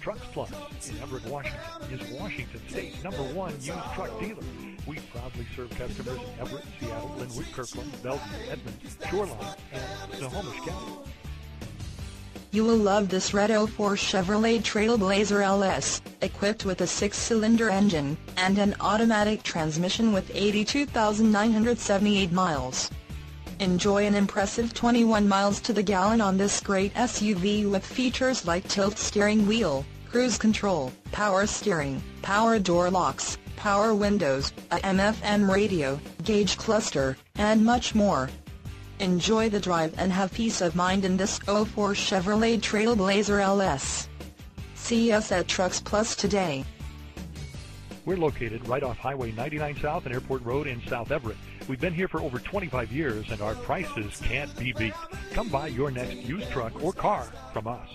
Trucks Plus in Everett, Washington is Washington State's #1 used truck dealer. We proudly serve customers in Everett, Seattle, Linwood, Kirkland, Bellevue, Edmond, Shoreline, and Snohomish County. You will love this red 04 Chevrolet Trailblazer LS, equipped with a 6-cylinder engine and an automatic transmission with 82,978 miles. Enjoy an impressive 21 miles to the gallon on this great SUV with features like tilt steering wheel, cruise control, power steering, power door locks, power windows, a AM/FM radio, gauge cluster, and much more. Enjoy the drive and have peace of mind in this 04 Chevrolet Trailblazer LS. See us at Trucks Plus today. We're located right off Highway 99 South and Airport Road in South Everett. We've been here for over 25 years and our prices can't be beat. Come buy your next used truck or car from us.